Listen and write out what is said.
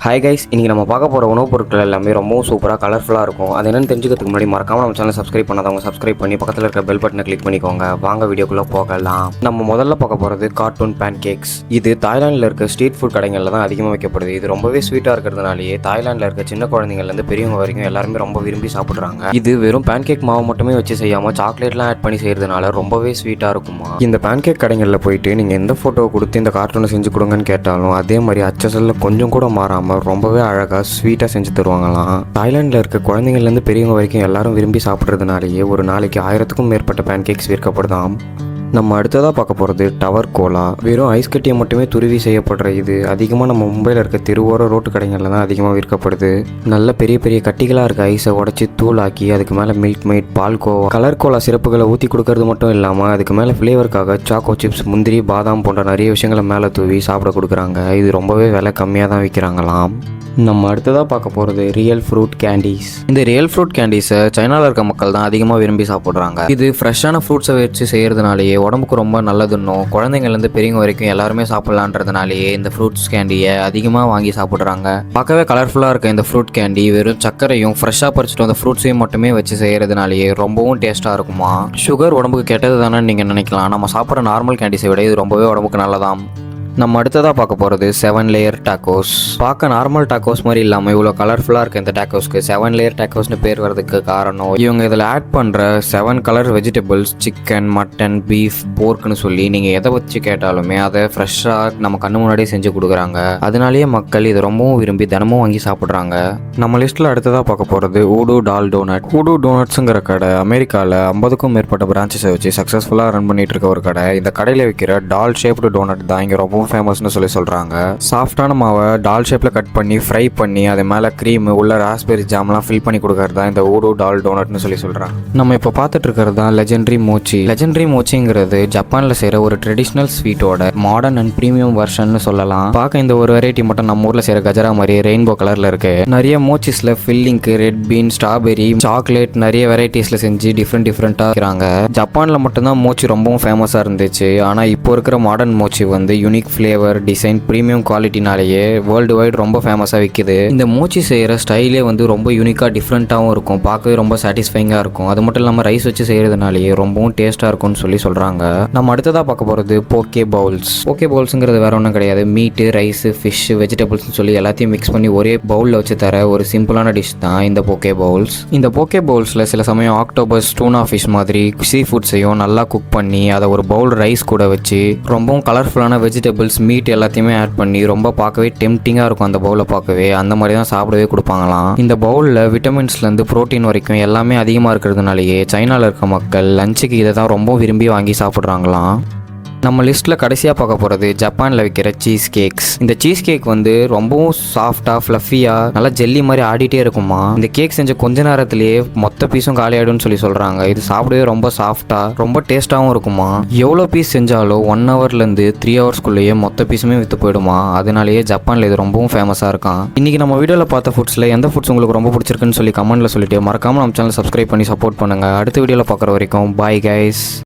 Hi guys, இன்றைக்கி நம்ம பார்க்க போகிற உணவுப் பொருட்கள் எல்லாமே ரொம்பவும் சூப்பராக கலர்ஃபுல்லாக இருக்கும். அது என்னென்னு தெரிஞ்சுக்கிறதுக்கு முன்னாடி மறக்காமல் நம்ம சேனல் சப்ஸ்கிரைப் பண்ணாதவங்க சப்ஸ்கிரைப் பண்ணி பக்கத்தில் இருக்க பெல் பட்டனை கிளிக் பண்ணிக்கோங்க. வாங்க வீடியோக்குள்ளே போகலாம். நம்ம முதல்ல பார்க்க போகிறது கார்ட்டூன் பேன் கேக்ஸ். இது தாய்லாண்டில் இருக்க ஸ்ட்ரீட் ஃபுட் கடைகளில் தான் அதிகமாக வைக்கப்படுது. இது ரொம்பவே ஸ்வீட்டாக இருக்கிறதுனாலேயே தாய்லாண்டில் இருக்க சின்ன குழந்தைங்கள்லேருந்து பெரியவங்க வரைக்கும் எல்லாருமே ரொம்ப விரும்பி சாப்பிட்றாங்க. இது வெறும் பேன் கேக் மாவு மட்டுமே வச்சு செய்யாமல் சாக்லேட்லாம் ஆட் பண்ணி செய்கிறதுனால ரொம்பவே ஸ்வீட்டாக இருக்குமா. இந்த பேன் கேக் கடைகளில் போயிட்டு நீங்கள் எந்த ஃபோட்டோவை கொடுத்து இந்த கார்ட்டூனை செஞ்சு கொடுங்கன்னு கேட்டாலும் அதே மாதிரி அச்சசல்ல கொஞ்சம் கூட மாறாமல் ரொம்பவே அழகாக ஸ்வீட்டாக செஞ்சு தருவாங்களாம். தாய்லாண்டில் இருக்க குழந்தைங்கள்லேருந்து பெரியவங்க வரைக்கும் எல்லாரும் விரும்பி சாப்பிட்றதுனாலேயே ஒரு நாளைக்கு 1000க்கும் மேற்பட்ட பேன் கேக்ஸ் விற்கப்படுதாம். நம்ம அடுத்ததாக பார்க்க போகிறது டவர் கோலா. வெறும் ஐஸ் கட்டியை மட்டுமே துருவி செய்யப்படுற இது அதிகமாக நம்ம மும்பையில் இருக்க திருவோர ரோட்டு கடைகளில் தான் அதிகமாக விற்கப்படுது. நல்ல பெரிய பெரிய கட்டிகளாக இருக்க ஐஸை உடச்சி தூளாக்கி அதுக்கு மேலே மில்க் மேட், பால் கோவா, கலர் கோலா சிறப்புகளை ஊற்றி கொடுக்கறது மட்டும் இல்லாமல் அதுக்கு மேலே ஃப்ளேவருக்காக சாக்கோ சிப்ஸ், முந்திரி, பாதாம் போன்ற நிறைய விஷயங்களை மேலே தூவி சாப்பிட கொடுக்குறாங்க. இது ரொம்பவே விலை கம்மியாக தான் விற்கிறாங்களாம். நம்ம அடுத்ததாக பார்க்க போகிறது ரியல் ஃப்ரூட் கேண்டீஸ். இந்த ரியல் ஃப்ரூட் கேண்டீஸை சைனாவில் இருக்க மக்கள் தான் அதிகமாக விரும்பி சாப்பிட்றாங்க. இது ஃப்ரெஷ்ஷான ஃப்ரூட்ஸை வச்சு செய்கிறதுனாலேயே உடம்புக்கு ரொம்ப நல்லதுன்னும் குழந்தைங்கள்லேருந்து பெரியவங்க வரைக்கும் எல்லாருமே சாப்பிட்லான்றதுனாலேயே இந்த ஃப்ரூட்ஸ் கேண்டியை அதிகமாக வாங்கி சாப்பிட்றாங்க. பார்க்கவே கலர்ஃபுல்லாக இருக்க இந்த ஃப்ரூட் கேண்டி வெறும் சர்க்கரையும் ஃப்ரெஷ்ஷாக பறிச்சுட்டு வந்த ஃப்ரூட்ஸையும் மட்டுமே வச்சு செய்கிறதுனாலேயே ரொம்பவும் டேஸ்ட்டாக இருக்குமா. சுகர் உடம்புக்கு கெட்டது தானே நீங்கள் நினைக்கலாம். நம்ம சாப்பிட்ற நார்மல் கேண்டீஸை விட இது ரொம்பவே உடம்புக்கு நல்லதாம். நம்ம அடுத்ததாக பார்க்க போகிறது 7 லேயர் டாக்கோஸ். பார்க்க நார்மல் டாக்கோஸ் மாதிரி இல்லாமல் இவ்வளோ கலர்ஃபுல்லாக இருக்க இந்த டாக்கோஸ்க்கு 7 லேயர் டாக்கோஸ்னு பேர் வரதுக்கு காரணம் இவங்க இதில் ஆட் பண்ணுற 7 colour vegetables, chicken, mutton, beef, போர்க்குன்னு சொல்லி நீங்கள் எதை வச்சு கேட்டாலுமே அதை ஃப்ரெஷ்ஷாக நம்ம கண்ணு முன்னாடியே செஞ்சு கொடுக்குறாங்க. அதனாலேயே மக்கள் இதை ரொம்பவும் விரும்பி தினமும் வாங்கி சாப்பிட்றாங்க. நம்ம லிஸ்ட்டில் அடுத்ததாக பார்க்க போகிறது ஊடு டால் டோனட். ஊடு டோனட்ஸுங்கிற கடை அமெரிக்காவில் 50க்கும் மேற்பட்ட பிரான்ச்சஸை வச்சு சக்ஸஸ்ஃபுல்லாக ரன் பண்ணிட்டு இருக்க ஒரு கடை. இந்த கடையில் விற்கிற டால் ஷேப்டு டோனட் தான் இங்கே ரொம்ப ஃபேமஸ்னு சொல்லி சொல்கிறாங்க. சாஃப்டான மாவை டால் ஷேப்பில் கட் பண்ணி ஃப்ரை பண்ணி அது மேலே க்ரீம், உள்ள ராஸ்பெரி ஜாம்லாம் ஃபில் பண்ணி கொடுக்கறது தான் இந்த ஊடு டால் டோனட்னு சொல்லி சொல்கிறாங்க. நம்ம இப்போ பார்த்துட்டு இருக்கிறது தான் லெஜெண்டரி மோச்சி. லெஜெண்டரி மோச்சிங்கிறது ஜப்பானில் செய்கிற ஒரு ட்ரெடிஷ்னல் ஸ்வீட்டோட மாடர்ன் அண்ட் ப்ரீமியம் வெர்ஷன் சொல்லலாம். பார்க்க இந்த ஒரு வெரைட்டி மட்டும் நம்ம ஊரில் செய்கிற கஜரா மாதிரி ரெயின்போ கலரில் இருக்கு. நிறைய மோச்சிஸில் ஃபில்லிங்க்கு ரெட் பீன், ஸ்ட்ராபெரி, சாக்லேட் நிறைய வெரைட்டிஸில் செஞ்சு டிஃப்ரெண்ட்டாக இருக்கிறாங்க. ஜப்பானில் மட்டும்தான் மோச்சி ரொம்பவும் ஃபேமஸாக இருந்துச்சு. ஆனால் இப்போ இருக்கிற மாடர்ன் மோச்சி வந்து யூனிக் ஃப்ளேவர், டிசைன், ப்ரீமியம் குவாலிட்டினாலேயே வேர்ல்டு வைட் ரொம்ப ஃபேமஸாக விற்கிது. இந்த மோச்சி செய்கிற ஸ்டைலே வந்து ரொம்ப யூனிக்காக டிஃப்ரெண்ட்டாகவும் இருக்கும். பார்க்கவே ரொம்ப சாட்டிஸ்ஃபைங்காக இருக்கும். அது மட்டும் இல்லாமல் ரைஸ் வச்சு செய்கிறதுனாலேயே ரொம்பவும் டேஸ்ட்டாக இருக்கும்னு சொல்லி சொல்கிறாங்க. நம்ம அடுத்ததாக பார்க்க போகிறது போக்கே பவுல்ஸ். போக்கே பவுல்ஸுங்கிறது வேற ஒன்றும் கிடையாது. மீட்டு, ரைஸு, ஃபிஷ், வெஜிடபிள்ஸ்னு சொல்லி எல்லாத்தையும் மிக்ஸ் பண்ணி ஒரே பவுலில் வச்சு தர ஒரு சிம்பிளான டிஷ் தான் இந்த போக்கே பவுல்ஸ். இந்த போக்கே பவுல்ஸில் சில சமயம் ஆக்டோபஸ், டூனா ஃபிஷ் மாதிரி சீ ஃபுட்ஸையும் நல்லா குக் பண்ணி அதை ஒரு பவுல் ரைஸ் கூட வச்சு ரொம்பவும் கலர்ஃபுல்லான வெஜிடபிள்ஸ், மீட் எல்லாத்தையுமே ஆட் பண்ணி ரொம்ப பார்க்கவே டெம்டிங்காக இருக்கும். அந்த பவுலை பார்க்கவே அந்த மாதிரி தான் சாப்பிடவே கொடுப்பாங்களாம். இந்த பவுலில் விட்டமின்ஸ்லேருந்து ப்ரோட்டீன் வரைக்கும் எல்லாமே அதிகமாக இருக்கிறதுனாலேயே சைனாவில் இருக்க மக்கள் லஞ்சுக்கு இதை தான் ரொம்ப விரும்பி வாங்கி சாப்பிட்றாங்களாம். நம்ம லிஸ்ட்டில் கடைசியாக பார்க்க போகிறது ஜப்பானில் விற்கிற சீஸ் கேக்ஸ். இந்த சீஸ் கேக் வந்து ரொம்பவும் சாஃப்டாக, ஃப்ளஃபியாக, நல்லா ஜெல்லி மாதிரி ஆடிட்டே இருக்குமா. இந்த கேக் செஞ்ச கொஞ்ச நேரத்திலேயே மொத்த பீஸும் காலி ஆகிடும்னு சொல்லி சொல்கிறாங்க. இது சாப்பிடவே ரொம்ப சாஃப்டாக, ரொம்ப டேஸ்ட்டாகவும் இருக்குமா. எவ்வளோ பீஸ் செஞ்சாலும் 1 ஹவர்லேருந்து 3 ஹவர்ஸ்க்குள்ளேயே மொத்த பீஸுமே விற்று போயிடுமா. அதனாலேயே ஜப்பானில் இது ரொம்பவும் ஃபேமஸாக இருக்கான். இன்றைக்கி நம்ம வீடியோவில் பார்த்த ஃபுட்ஸில் எந்த ஃபுட்ஸ் உங்களுக்கு ரொம்ப பிடிச்சிருக்குன்னு சொல்லி கமெண்ட்டில் சொல்லிட்டு மறக்காமல் நம்ம சேனல் சப்ஸ்கிரைப் பண்ணி சப்போர்ட் பண்ணுங்கள். அடுத்த வீடியோவில் பார்க்குற வரைக்கும் பாய் கைஸ்.